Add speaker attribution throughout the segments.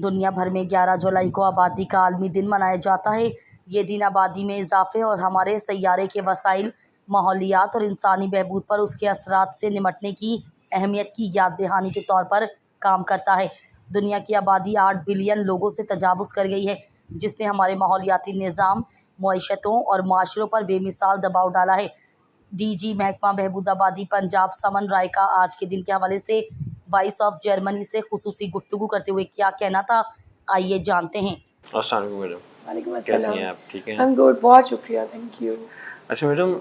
Speaker 1: دنیا بھر میں 11 جولائی کو آبادی کا عالمی دن منایا جاتا ہے۔ یہ دن آبادی میں اضافے اور ہمارے سیارے کے وسائل، ماحولیات اور انسانی بہبود پر اس کے اثرات سے نمٹنے کی اہمیت کی یاد دہانی کے طور پر کام کرتا ہے۔ دنیا کی آبادی 8 بلین لوگوں سے تجاوز کر گئی ہے، جس نے ہمارے ماحولیاتی نظام، معیشتوں اور معاشروں پر بے مثال دباؤ ڈالا ہے۔ ڈی جی محکمہ بہبود آبادی پنجاب سمن رائے کا آج کے دن کے حوالے سے وائس آف جرمنی سے خصوصی گفتگو کرتے ہوئے کیا کہنا تھا، آئیے جانتے ہیں۔
Speaker 2: السلام علیکم میڈم۔
Speaker 3: وعلیکم
Speaker 2: کیسی
Speaker 3: السلام۔
Speaker 2: ہیں آپ؟ ٹھیک ہیں؟
Speaker 3: ہم گڈ، بہت شکریہ، تھینک یو۔
Speaker 2: اچھا میڈم،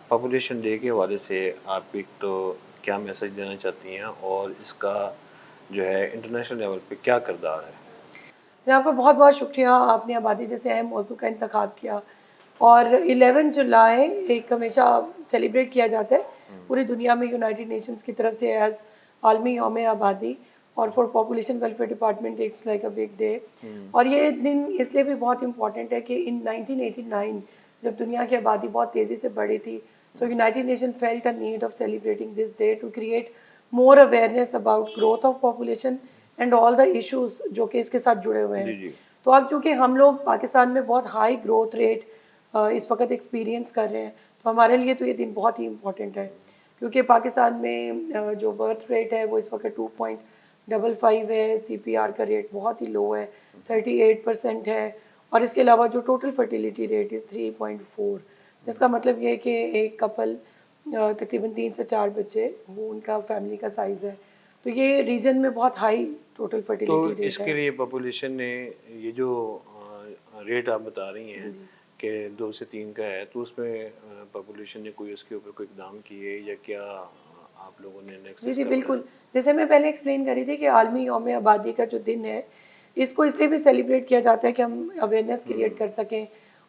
Speaker 2: پاپولیشن ڈے کے حوالے سے آپ ایک تو کیا میسج دینا چاہتی ہیں اور اس کا جو ہے انٹرنیشنل لیول پہ کیا کردار ہے؟
Speaker 3: جناب کا بہت بہت شکریہ، آپ نے آبادی جیسے اہم موضوع کا انتخاب کیا، اور 11 جولائی ایک ہمیشہ سیلیبریٹ کیا جاتا ہے پوری دنیا میں یونائٹڈ نیشنز کی طرف سے ایز عالمی یوم آبادی، اور for population welfare department it's like a big day. اور یہ دن اس لیے بھی بہت امپورٹنٹ ہے کہ ان 1989 جب دنیا کی آبادی بہت تیزی سے بڑھی تھی، so United Nation felt a need of celebrating this day to create more awareness about growth of population and all the issues جو کہ اس کے ساتھ جڑے ہوئے ہیں۔ تو اب چونکہ ہم لوگ پاکستان میں بہت ہائی گروتھ ریٹ اس وقت ایکسپیرینس کر رہے ہیں، تو ہمارے لیے تو یہ دن بہت ہی امپورٹنٹ ہے، کیونکہ پاکستان میں جو برتھ ریٹ ہے وہ اس وقت 2.55 ہے، سی پی آر کا ریٹ بہت ہی لو ہے، 38% ہے، اور اس کے علاوہ جو ٹوٹل فرٹیلیٹی ریٹ از 3.4، جس کا مطلب یہ ہے کہ ایک کپل تقریباً 3 سے 4 بچے وہ ان کا فیملی کا سائز ہے، تو یہ ریجن میں بہت ہائی ٹوٹل فرٹیلیٹی ریٹ ہے۔
Speaker 2: تو اس کے لیے پاپولیشن نے یہ جو ریٹ آپ بتا رہی ہیں کہ 2 سے 3 کا ہے، تو اس میں پاپولیشن نے کوئی اس کے اوپر کوئی اقدام کیے یا کیا آپ لوگوں نے نیکسٹ؟
Speaker 3: جی بالکل، جیسے میں پہلے ایکسپلین کری تھی کہ عالمی یوم آبادی کا جو دن ہے اس کو اس لیے بھی سیلیبریٹ کیا جاتا ہے کہ ہم اویئرنیس کریٹ کر سکیں،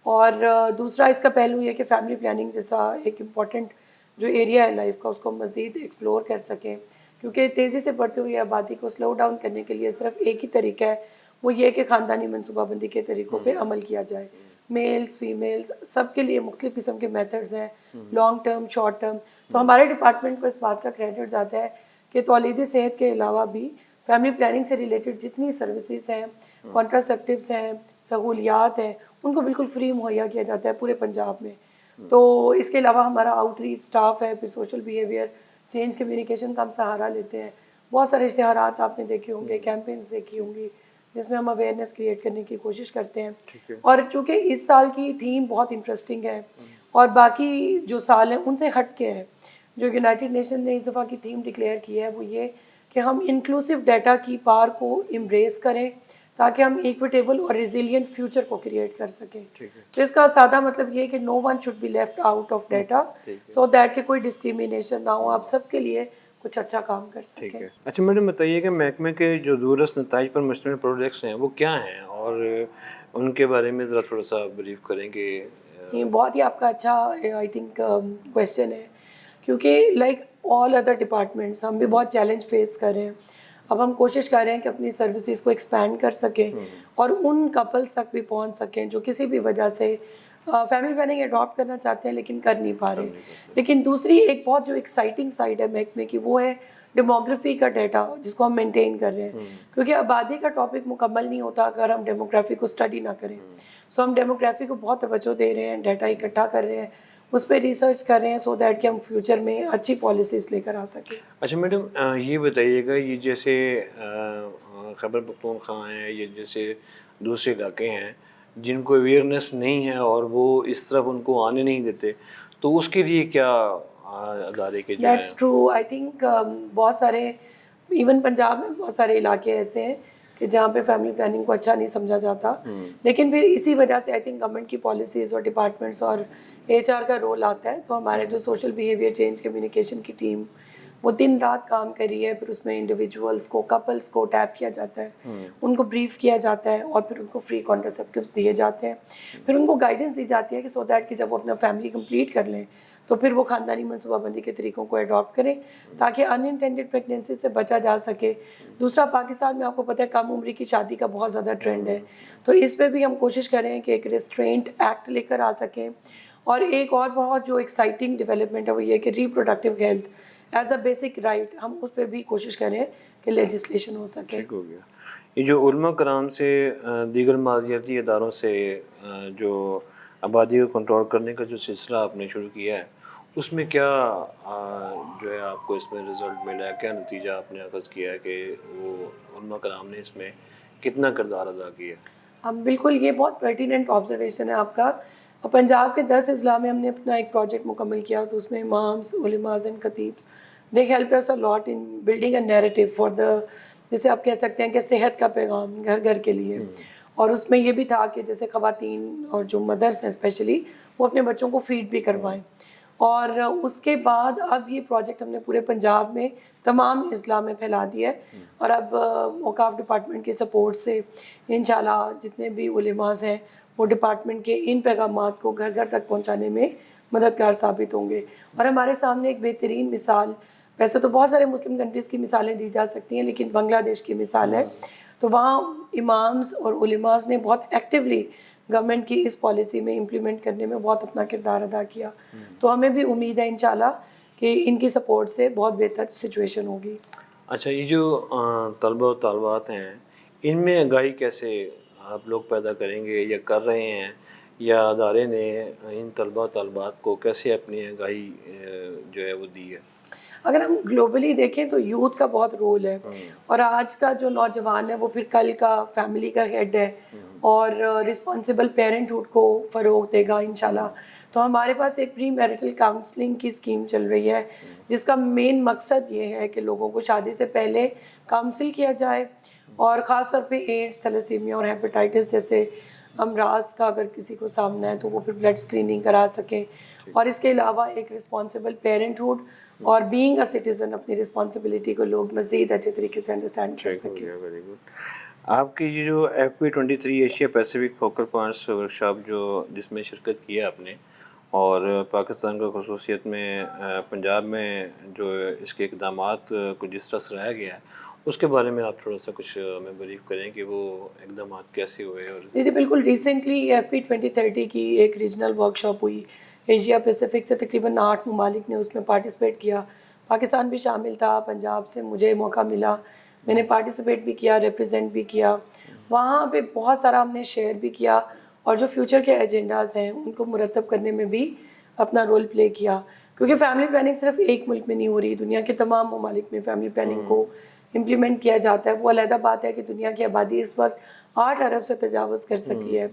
Speaker 3: اور دوسرا اس کا پہلو یہ کہ فیملی پلاننگ جیسا ایک امپورٹنٹ جو ایریا ہے لائف کا اس کو مزید ایکسپلور کر سکیں، کیونکہ تیزی سے بڑھتی ہوئی آبادی کو سلو ڈاؤن کرنے کے لیے صرف ایک ہی طریقہ ہے، وہ یہ کہ خاندانی منصوبہ بندی کے طریقوں پہ عمل کیا جائے۔ میلز، فیمیلز سب کے لیے مختلف قسم کے میتھڈز ہیں، لانگ ٹرم، شارٹ ٹرم، تو ہمارے ڈپارٹمنٹ کو اس بات کا کریڈٹ جاتا ہے کہ تولیدی صحت کے علاوہ بھی فیملی پلاننگ سے ریلیٹڈ جتنی سروسز ہیں، کانٹراسیپٹیوز ہیں، سہولیات ہیں، ان کو بالکل فری مہیا کیا جاتا ہے پورے پنجاب میں۔ تو اس کے علاوہ ہمارا آؤٹ ریچ اسٹاف ہے، پھر سوشل بیہیویئر چینج کمیونیکیشن کا ہم سہارا لیتے ہیں، بہت سارے اشتہارات آپ نے دیکھے ہوں گے، کیمپینز دیکھی ہوں گی جس میں ہم اویئرنیس کریٹ کرنے کی کوشش کرتے ہیں۔ اور چونکہ اس سال کی تھیم بہت انٹرسٹنگ ہے اور باقی جو سال ہیں ان سے ہٹ کے ہے، جو یونائٹڈ نیشن نے اس دفعہ کی تھیم ڈکلیئر کی ہے وہ یہ کہ ہم انکلوسیو ڈیٹا کی پار کو امبریس کریں تاکہ ہم ایکویٹیبل اور ریزیلینٹ فیوچر کو کریٹ کر سکیں۔ تو اس کا سادہ مطلب یہ ہے کہ no one should be left out of data, so that کہ کوئی ڈسکریمنیشن نہ ہو، آپ سب کے لیے کچھ اچھا کام کر سکیں۔
Speaker 2: اچھا میڈم بتائیے کہ محکمے کے جو دورس نتائج پر مشتمل پروجیکٹس ہیں وہ کیا ہیں، اور ان کے بارے میں ذرا تھوڑا سا بریف کریں کہ
Speaker 3: یہ بہت ہی آپ کا اچھا آئی تھنک کویشچن ہے، کیونکہ لائک آل ادر ڈپارٹمنٹس ہم بھی بہت چیلنج فیس کر رہے ہیں۔ اب ہم کوشش کر رہے ہیں کہ اپنی سروسز کو ایکسپینڈ کر سکیں اور ان کپلس تک بھی پہنچ سکیں جو کسی بھی وجہ سے فیملی پلاننگ اڈاپٹ کرنا چاہتے ہیں لیکن کر نہیں پا رہے۔ لیکن دوسری ایک بہت جو ایکسائٹنگ سائڈ ہے محکمے کی وہ ہے ڈیموگرافی کا ڈیٹا، جس کو ہم مینٹین کر رہے ہیں، کیونکہ آبادی کا ٹاپک مکمل نہیں ہوتا اگر ہم ڈیموگرافی کو اسٹڈی نہ کریں۔ سو ہم ڈیموگرافی کو بہت توجہ دے رہے ہیں، ڈیٹا اکٹھا کر رہے ہیں، اس پہ ریسرچ کر رہے ہیں، سو دیٹ کہ ہم فیوچر میں اچھی پالیسیز لے کر آ سکیں۔
Speaker 2: اچھا میڈم یہ بتائیے گا، یہ جیسے خیبر پختونخوا ہیں یا جیسے دوسرے علاقے ہیں جن کو اویئرنیس نہیں ہے اور وہ اس طرف ان کو آنے نہیں دیتے، تو اس کے لیے کیا ادارے کے جو ہیں؟
Speaker 3: دیٹس ٹرو، آئی تھنک بہت سارے ایون پنجاب میں بہت سارے علاقے ایسے ہیں کہ جہاں پہ فیملی پلاننگ کو اچھا نہیں سمجھا جاتا، لیکن پھر اسی وجہ سے آئی تھنک گورنمنٹ کی پالیسیز اور ڈپارٹمنٹس اور ایچ آر کا رول آتا ہے۔ تو ہمارے جو سوشل بیہیویئر چینج کمیونیکیشن کی ٹیم وہ دن رات کام کری ہے، پھر اس میں انڈیویجولس کو، کپلس کو ٹیپ کیا جاتا ہے، ان کو بریف کیا جاتا ہے اور پھر ان کو فری کانٹرسیپٹیوز دیے جاتے ہیں، پھر ان کو گائیڈنس دی جاتی ہے کہ سو دیٹ کہ جب وہ اپنا فیملی کمپلیٹ کر لیں تو پھر وہ خاندانی منصوبہ بندی کے طریقوں کو اڈاپٹ کریں تاکہ ان انٹینڈیڈ پریگنینسی سے بچا جا سکے۔ دوسرا، پاکستان میں آپ کو پتہ ہے کم عمری کی شادی کا بہت زیادہ ٹرینڈ ہے، تو اس پہ بھی ہم کوشش کریں کہ ایک ریسٹرینٹ ایکٹ لے کر آ سکیں۔ اور ایک اور بہت جو ایکسائٹنگ ڈیولپمنٹ ہے وہ یہ کہ reproductive health as a basic right, ہم اس پہ بھی کوشش کریں کہ لیجسلیشن ہو سکے۔
Speaker 2: ٹھیک ہو گیا۔ یہ جو علماء کرام سے دیگر مالیاتی اداروں سے جو آبادی کو کنٹرول کرنے کا جو سلسلہ آپ نے شروع کیا ہے، اس میں کیا جو ہے آپ کو اس میں رزلٹ ملا ہے، کیا نتیجہ آپ نے اخذ کیا ہے کہ وہ علماء کرام نے اس میں کتنا کردار ادا کیا؟
Speaker 3: ہم بالکل، یہ بہت پرٹیننٹ آبزرویشن ہے آپ کا. اور پنجاب کے 10 اضلاع میں ہم نے اپنا ایک پروجیکٹ مکمل کیا، تو اس میں امامس، علماء اینڈ خطیبس، they help us a lot in building a narrative for the, جسے آپ کہہ سکتے ہیں کہ صحت کا پیغام گھر گھر کے لیے. اور اس میں یہ بھی تھا کہ جیسے خواتین اور جو مدرس ہیں اسپیشلی، وہ اپنے بچوں کو فیڈ بھی کروائیں. اور اس کے بعد اب یہ پروجیکٹ ہم نے پورے پنجاب میں تمام اضلاع میں پھیلا دیا ہے. اور اب اوقاف ڈپارٹمنٹ کی سپورٹ سے انشاءاللہ جتنے بھی علماء ہیں وہ ڈپارٹمنٹ کے ان پیغامات کو گھر گھر تک پہنچانے میں مددگار ثابت ہوں گے. اور ہمارے سامنے ایک بہترین مثال، ویسے تو بہت سارے مسلم کنٹریز کی مثالیں دی جا سکتی ہیں، لیکن بنگلہ دیش کی مثال ہے. تو وہاں امامز اور علماء نے بہت ایکٹیولی گورنمنٹ کی اس پالیسی میں امپلیمنٹ کرنے میں بہت اپنا کردار ادا کیا. تو ہمیں بھی امید ہے انشاءاللہ کہ ان کی سپورٹ سے بہت بہتر سچویشن ہوگی.
Speaker 2: اچھا، یہ جو طلبہ و طالبات ہیں، ان میں آگاہی کیسے آپ لوگ پیدا کریں گے یا کر رہے ہیں، یا ادارے نے ان طلبہ و طالبات کو کیسے اپنی آگاہی جو ہے وہ دی ہے؟
Speaker 3: اگر ہم گلوبلی دیکھیں تو یوتھ کا بہت رول ہے. اور آج کا جو نوجوان ہے وہ پھر کل کا فیملی کا ہیڈ ہے اور رسپانسبل پیرنٹہوڈ کو فروغ دے گا انشاءاللہ. تو ہمارے پاس ایک پری میرٹل کاؤنسلنگ کی اسکیم چل رہی ہے، جس کا مین مقصد یہ ہے کہ لوگوں کو شادی سے پہلے کاؤنسل کیا جائے. اور خاص طور پہ ایڈس، تھیلیسیمیا اور ہیپاٹائٹس جیسے امراض کا اگر کسی کو سامنا ہے تو وہ پھر بلڈ اسکریننگ کرا سکیں. اور اس کے علاوہ ایک رسپانسبل پیرنٹہوڈ اور بینگ اے سٹیزن، اپنی رسپانسبلٹی کو لوگ مزید اچھے طریقے سے انڈرسٹینڈ کر سکیں.
Speaker 2: Very good. آپ کی یہ جو FP23 Asia Pacific focal points workshop جس میں شرکت کی ہے آپ نے، اور پاکستان کا خصوصیت میں پنجاب میں جو اس کے اقدامات کو جس طرح سراہا گیا ہے، اس کے بارے میں آپ تھوڑا سا کچھ ہمیں بریف کریں کہ وہ اقدامات کیسے ہوئے. اور
Speaker 3: جی بالکل، ریسنٹلی FP2030 کی ایک ریجنل ورکشاپ ہوئی ایشیا پیسیفک سے، تقریباً 8 ممالک نے اس میں پارٹیسپیٹ کیا. پاکستان بھی شامل تھا. پنجاب سے مجھے موقع ملا، میں نے پارٹیسپیٹ بھی کیا، ریپرزینٹ بھی کیا. وہاں پہ بہت سارا ہم نے شیئر بھی کیا، اور جو فیوچر کے ایجنڈاز ہیں ان کو مرتب کرنے میں بھی اپنا رول پلے کیا. کیونکہ فیملی پلاننگ صرف ایک ملک میں نہیں ہو رہی، دنیا کے تمام ممالک میں فیملی پلاننگ کو امپلیمنٹ کیا جاتا ہے. وہ علیحدہ بات ہے کہ دنیا کی آبادی اس وقت 8 ارب سے تجاوز کر سکی ہے،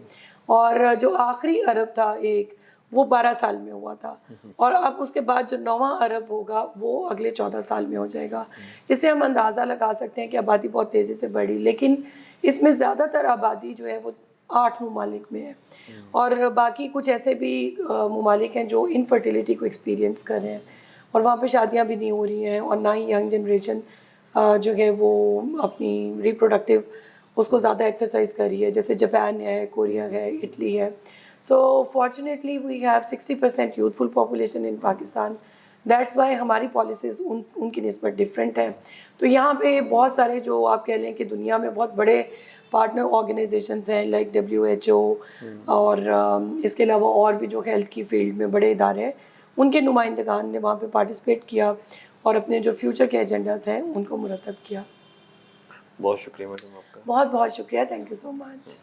Speaker 3: اور جو آخری ارب تھا ایک، وہ 12 سال میں ہوا تھا. اور اب اس کے بعد جو 9واں ارب ہوگا وہ اگلے 14 سال میں ہو جائے گا. اس سے ہم اندازہ لگا سکتے ہیں کہ آبادی بہت تیزی سے بڑھی، لیکن اس میں زیادہ تر آبادی جو ہے وہ 8 ممالک میں ہے. اور باقی کچھ ایسے بھی ممالک ہیں جو انفرٹیلیٹی کو ایکسپیرینس کر رہے ہیں، اور وہاں پہ شادیاں بھی نہیں ہو رہی ہیں، اور نہ ہی ینگ جنریشن جو ہے وہ اپنی ریپروڈکٹیو اس کو زیادہ ایکسرسائز کر رہی ہے، جیسے جاپان ہے، کوریا ہے، اٹلی ہے. So fortunately we have 60% youthful population in Pakistan. That's why ہماری پالیسیز ان کی نسبت ڈفرینٹ ہیں. تو یہاں پہ بہت سارے جو آپ کہہ لیں کہ دنیا میں بہت بڑے پارٹنر آرگنائزیشنز ہیں، لائک WHO، اور اس کے علاوہ اور بھی جو ہیلتھ کی فیلڈ میں بڑے ادارے ہیں، ان کے نمائندگان نے وہاں پہ پارٹیسپیٹ کیا اور اپنے جو فیوچر کے ایجنڈاز ہیں ان کو مرتب کیا.
Speaker 2: بہت شکریہ میڈم آپ کا.
Speaker 3: بہت بہت شکریہ. Thank you so much.